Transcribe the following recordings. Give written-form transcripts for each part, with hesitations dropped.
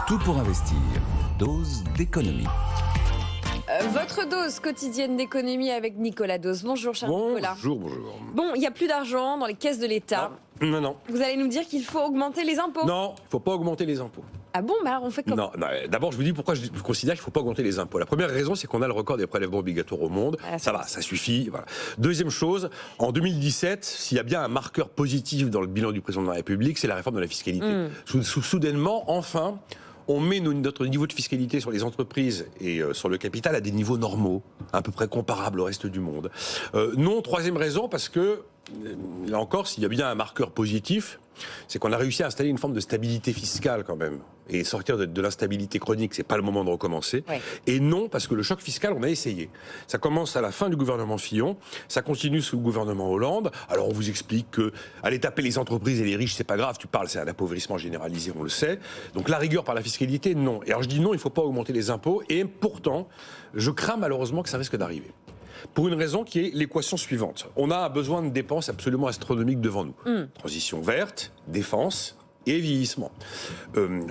Tout pour investir. Dose d'économie. Votre dose quotidienne d'économie avec Nicolas Dose. Bonjour, cher Nicolas. Bonjour. Bon, il n'y a plus d'argent dans les caisses de l'État. Non. Vous allez nous dire qu'il faut augmenter les impôts. Non, il ne faut pas augmenter les impôts. Ah bon, bah on fait comment? Non, d'abord, je vous dis pourquoi je considère qu'il ne faut pas augmenter les impôts. La première raison, c'est qu'on a le record des prélèvements obligatoires au monde. Ça va, ça suffit. Voilà. Deuxième chose, en 2017, s'il y a bien un marqueur positif dans le bilan du président de la République, c'est la réforme de la fiscalité. Soudainement, enfin, on met notre niveau de fiscalité sur les entreprises et sur le capital à des niveaux normaux, à peu près comparables au reste du monde. Non, troisième raison, parce que, là encore, s'il y a bien un marqueur positif, c'est qu'on a réussi à installer une forme de stabilité fiscale quand même. Et sortir de l'instabilité chronique, c'est pas le moment de recommencer. Ouais. Et non, parce que le choc fiscal, on a essayé. Ça commence à la fin du gouvernement Fillon, ça continue sous le gouvernement Hollande. Alors on vous explique que aller taper les entreprises et les riches, c'est pas grave, tu parles, c'est un appauvrissement généralisé, on le sait. Donc la rigueur par la fiscalité, non. Et alors je dis non, il faut pas augmenter les impôts. Et pourtant, je crains malheureusement que ça risque d'arriver. Pour une raison qui est l'équation suivante. On a un besoin de dépenses absolument astronomiques devant nous. Transition verte, défense et vieillissement.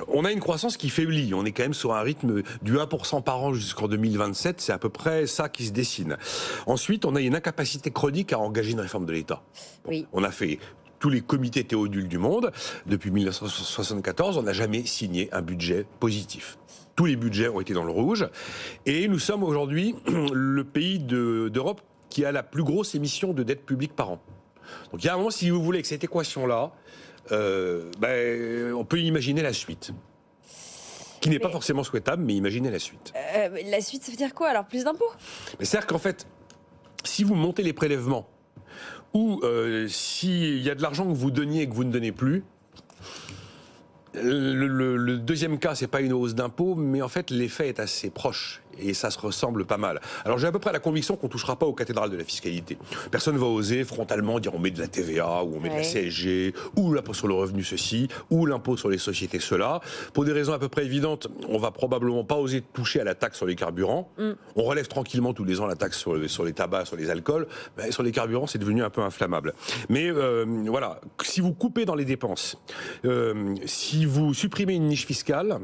On a une croissance qui faiblit. On est quand même sur un rythme du 1% par an jusqu'en 2027. C'est à peu près ça qui se dessine. Ensuite, on a une incapacité chronique à engager une réforme de l'État. Oui. On a fait tous les comités théodules du monde. Depuis 1974, on n'a jamais signé un budget positif. Tous les budgets ont été dans le rouge. Et nous sommes aujourd'hui le pays d'Europe qui a la plus grosse émission de dette publique par an. Donc il y a un moment, si vous voulez, que cette équation-là, on peut imaginer la suite. Qui n'est pas forcément souhaitable, mais imaginez la suite. La suite, ça veut dire quoi alors? Plus d'impôts? C'est-à-dire qu'en fait, si vous montez les prélèvements, ou s'il y a de l'argent que vous donniez et que vous ne donnez plus, le deuxième cas, c'est pas une hausse d'impôts, mais en fait, l'effet est assez proche. Et ça se ressemble pas mal. Alors j'ai à peu près la conviction qu'on ne touchera pas aux cathédrales de la fiscalité. Personne ne va oser frontalement dire on met de la TVA, ou on met de la CSG, ou l'impôt sur le revenu ceci, ou l'impôt sur les sociétés cela. Pour des raisons à peu près évidentes, on va probablement pas oser toucher à la taxe sur les carburants. On relève tranquillement tous les ans la taxe sur les tabacs, sur les alcools. Mais sur les carburants, c'est devenu un peu inflammable. Mais voilà, si vous coupez dans les dépenses, si vous supprimez une niche fiscale,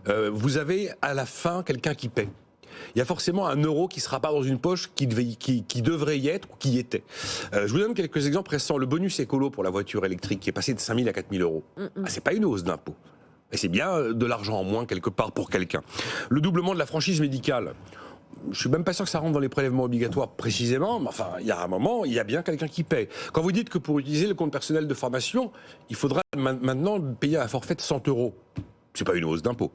vous avez à la fin quelqu'un qui paie. Il y a forcément un euro qui ne sera pas dans une poche qui devrait y être ou qui y était. Je vous donne quelques exemples récents. Le bonus écolo pour la voiture électrique qui est passé de 5 000 à 4 000 euros. C'est pas une hausse d'impôt. Et c'est bien de l'argent en moins quelque part pour quelqu'un. Le doublement de la franchise médicale. Je suis même pas sûr que ça rentre dans les prélèvements obligatoires précisément, mais enfin, il y a un moment, il y a bien quelqu'un qui paie. Quand vous dites que pour utiliser le compte personnel de formation, il faudra maintenant payer un forfait de 100 euros. C'est pas une hausse d'impôt.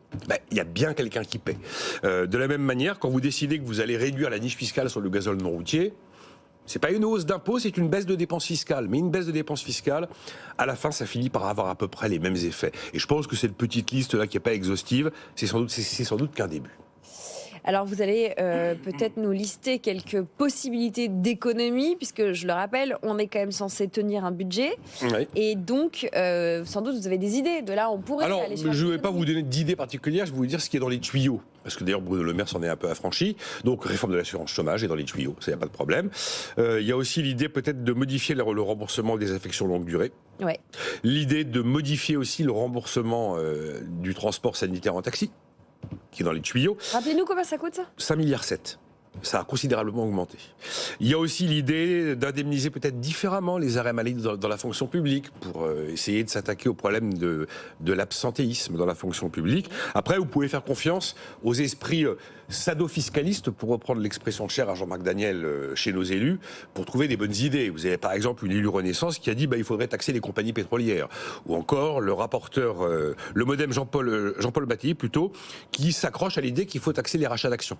Il y a bien quelqu'un qui paie. De la même manière, quand vous décidez que vous allez réduire la niche fiscale sur le gazole non routier, c'est pas une hausse d'impôt, c'est une baisse de dépenses fiscales. Mais une baisse de dépenses fiscales, à la fin, ça finit par avoir à peu près les mêmes effets. Et je pense que cette petite liste-là, qui n'est pas exhaustive, c'est sans doute qu'un début. Alors vous allez peut-être nous lister quelques possibilités d'économie, puisque je le rappelle, on est quand même censé tenir un budget. Oui. Et donc, sans doute, vous avez des idées. De là, on pourrait aller chercher. Je ne vais pas vous donner d'idées particulières, je vais vous dire ce qui est dans les tuyaux. Parce que d'ailleurs, Bruno Le Maire s'en est un peu affranchi. Donc, réforme de l'assurance chômage est dans les tuyaux, ça, il n'y a pas de problème. Il y a aussi l'idée peut-être de modifier le remboursement des affections longue durée. Ouais. L'idée de modifier aussi le remboursement du transport sanitaire en taxi, qui est dans les tuyaux. Rappelez-nous combien ça coûte, ça ? 5,7 milliards. Ça a considérablement augmenté. Il y a aussi l'idée d'indemniser peut-être différemment les arrêts maladie dans la fonction publique pour essayer de s'attaquer au problème de l'absentéisme dans la fonction publique. Après, vous pouvez faire confiance aux esprits sadofiscalistes, pour reprendre l'expression chère à Jean-Marc Daniel chez nos élus, pour trouver des bonnes idées. Vous avez par exemple une élue Renaissance qui a dit il faudrait taxer les compagnies pétrolières. Ou encore le rapporteur, le modem Jean-Paul Bataillé plutôt, qui s'accroche à l'idée qu'il faut taxer les rachats d'actions.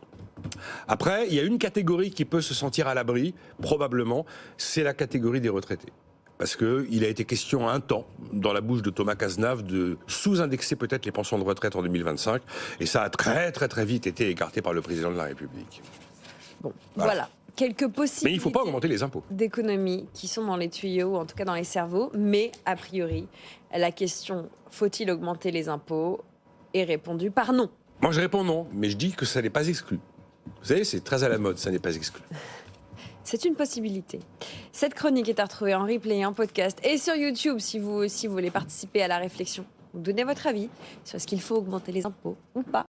Après, il y a une catégorie qui peut se sentir à l'abri, probablement, c'est la catégorie des retraités. Parce qu'il a été question un temps, dans la bouche de Thomas Cazenave, de sous-indexer peut-être les pensions de retraite en 2025. Et ça a très très très vite été écarté par le président de la République. Bon, voilà. Quelques possibilités. Mais il ne faut pas augmenter les impôts. D'économie qui sont dans les tuyaux, ou en tout cas dans les cerveaux. Mais a priori, la question faut-il augmenter les impôts est répondue par non. Moi je réponds non, mais je dis que ça n'est pas exclu. Vous savez, c'est très à la mode, ça n'est pas exclu. C'est une possibilité. Cette chronique est à retrouver en replay, en podcast et sur YouTube si vous voulez participer à la réflexion. Vous donnez votre avis sur ce qu'il faut augmenter les impôts ou pas.